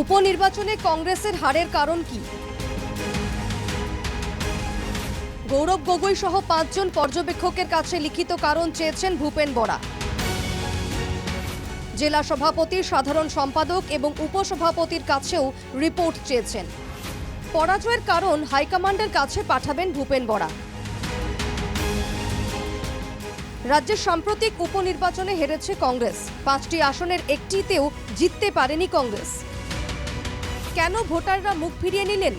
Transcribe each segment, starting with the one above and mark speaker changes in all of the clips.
Speaker 1: উপনির্বাচনে কংগ্রেসের হারের কারণ কি? গৌরব গগৈ সহ 5 জন পর্যবেক্ষকের কাছে লিখিত কারণ চেয়েছেন ভূপেন বরা। জেলা সভাপতি, সাধারণ সম্পাদক এবং উপসভাপতির কাছেও রিপোর্ট চেয়েছেন। পরাজয়ের কারণ হাইকমান্ডের কাছে পাঠাবেন ভূপেন বরা। রাজ্যের সাম্প্রতিক উপনির্বাচনে হেরেছে কংগ্রেস। 5টি আসনের একটিতেও জিততে পারেনি কংগ্রেস। কেন ভোটাররা মুখ ফিরিয়ে নিলেন?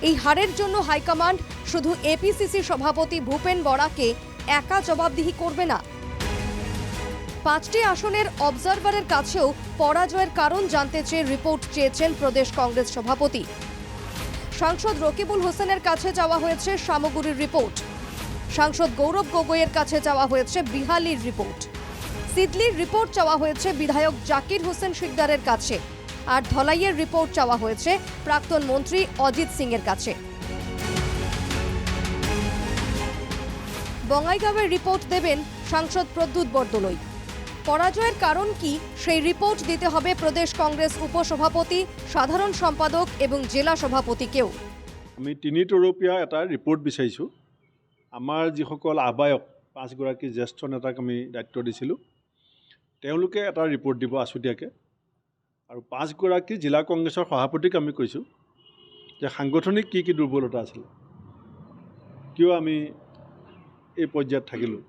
Speaker 1: এই হারের জন্য হাইকমান্ড শুধু এপিসিসি সভাপতি ভূপেন বরাকে একা জবাবদিহি করবে না। 5টি আসনের অবজারভারের কাছেও পরাজয়ের কারণ জানতে চেয়ে রিপোর্ট চেয়েছেন প্রদেশ কংগ্রেস সভাপতি। সাংসদ রকিবুল হোসেনের কাছে যাওয়া হয়েছে সামগুড়ির রিপোর্ট। সাংসদ গৌরব গগৈয়ের কাছে যাওয়া হয়েছে বিহালির রিপোর্ট। সিদলির রিপোর্ট চাওয়া হয়েছে বিধায়ক জাকির হোসেন শিকদারের কাছে। আর ধলাইয়ের রিপোর্ট চাওয়া হয়েছে প্রাক্তন মন্ত্রী অজিত সিং এর কাছে। বঙ্গাইগাঁওয়ের রিপোর্ট দেবেন সাংসদ প্রদ্যুৎ বরদলৈ। পরাজয়ের কারণ কি সেই রিপোর্ট দিতে হবে প্রদেশ কংগ্রেস উপসভাপতি, সাধারণ সম্পাদক এবং জেলা সভাপতিকেও।
Speaker 2: আমি 3 তৰপীয়া এটা ৰিপৰ্ট বিচাৰিছোঁ। আমাৰ যিসকল আহ্বায়ক 5 গৰাকী জ্যেষ্ঠ নেতাক আমি দায়িত্ব দিছিলোঁ, তেওঁলোকে এটা ৰিপৰ্ট দিব আছুতীয়াকৈ। আৰু 5 গৰাকী জিলা কংগ্ৰেছৰ সভাপতিক আমি কৈছোঁ যে সাংগঠনিক কি দুৰ্বলতা আছিল, কিয় আমি এই পৰ্যায়ত থাকিলোঁ।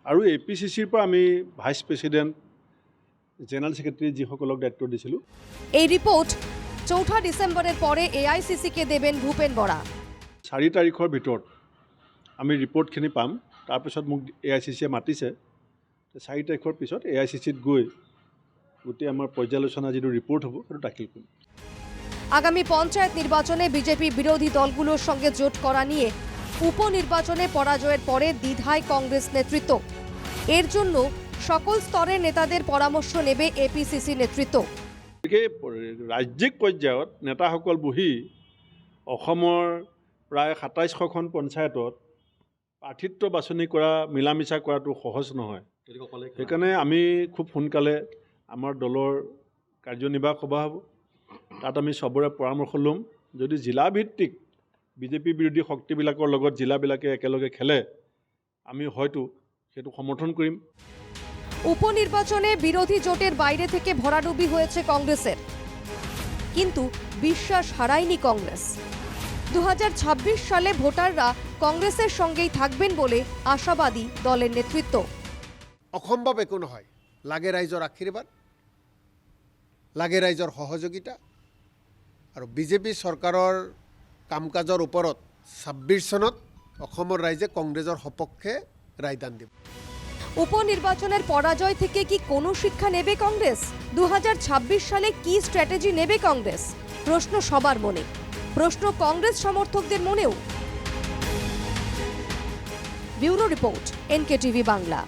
Speaker 2: আৰু এপিচিচিৰ পৰা আমি ভাইচ প্ৰেচিডেণ্ট, জেনাৰেল ছেক্ৰেটাৰী যিসকলক দায়িত্ব দিছিলোঁ।
Speaker 1: এই ৰিপোর্ট 4 ডিসেম্বরের পরে এআইসিসিকে দেবেন ভূপেন বরা।
Speaker 2: 4 তাৰিখৰ ভিতৰত আমি ৰিপৰ্টখিনি পাম। তাৰপিছত মোক এআইচিচিয়ে মাতিছে। 4 তাৰিখৰ পিছত এআইচিচিত গৈ গোটেই আমাৰ পৰ্যালোচনা যিটো ৰিপৰ্ট হ'ব সেইটো দাখিল কৰিম।
Speaker 1: আগামী পঞ্চায়েত নির্বাচনে বিজেপি বিরোধী দলগুলোর সঙ্গে জোট করা নিয়ে উপনির্বাচনে পরাজয়ের পরে দ্বিধায় কংগ্রেস নেতৃত্ব। এর জন্য সকল স্তরের নেতাদের পরামর্শ নেবে এপিসিসি নেতৃত্ব।
Speaker 2: ৰাজ্যিক পৰ্যায়ত নেতাসকল বহি অসমৰ প্ৰায় 27খন পঞ্চায়তত প্ৰাৰ্থিত্ব বাছনি কৰা, মিলামিছা কৰাটো সহজ নহয়। সেইকাৰণে আমি খুব সোনকালে আমাৰ দলৰ কাৰ্যনিৰ্বাহক সভা হ'ব। তাত আমি সবৰে পৰামৰ্শ ল'ম। যদি জিলাভিত্তিক বিজেপি বিৰোধী শক্তিবিলাকৰ লগত জিলাবিলাকে একেলগে খেলে, আমি হয়তো সেইটো সমৰ্থন কৰিম।
Speaker 1: উপনির্বাচনে বিরোধী জোটের বাইরে থেকে ভরাডুবি হয়েছে কংগ্রেসের, কিন্তু বিশ্বাস হারায়নি কংগ্রেস। 2026 সালে ভোটাররা কংগ্রেসের সঙ্গেই থাকবেন বলে আশাবাদী দলের নেতৃত্ব।
Speaker 3: অসম্ভৱ একো নহয়, লাগে ৰাইজৰ আশীৰ্বাদ, লাগে ৰাইজৰ সহযোগিতা আৰু বিজেপি চৰকাৰৰ কাম কাজৰ ওপৰত 26 চনত অসমৰ ৰাইজে কংগ্ৰেছৰ সপক্ষে ৰায়দান দিব।
Speaker 1: উপনির্বাচনের পরাজয় থেকে কি কোনো শিক্ষা নেবে কংগ্রেস? 2026 সালে কি স্ট্র্যাটেজি নেবে কংগ্রেস? প্রশ্ন সবার মনে, প্রশ্ন কংগ্রেস সমর্থকদের মনেও। Bureau report, NKTV Bangla.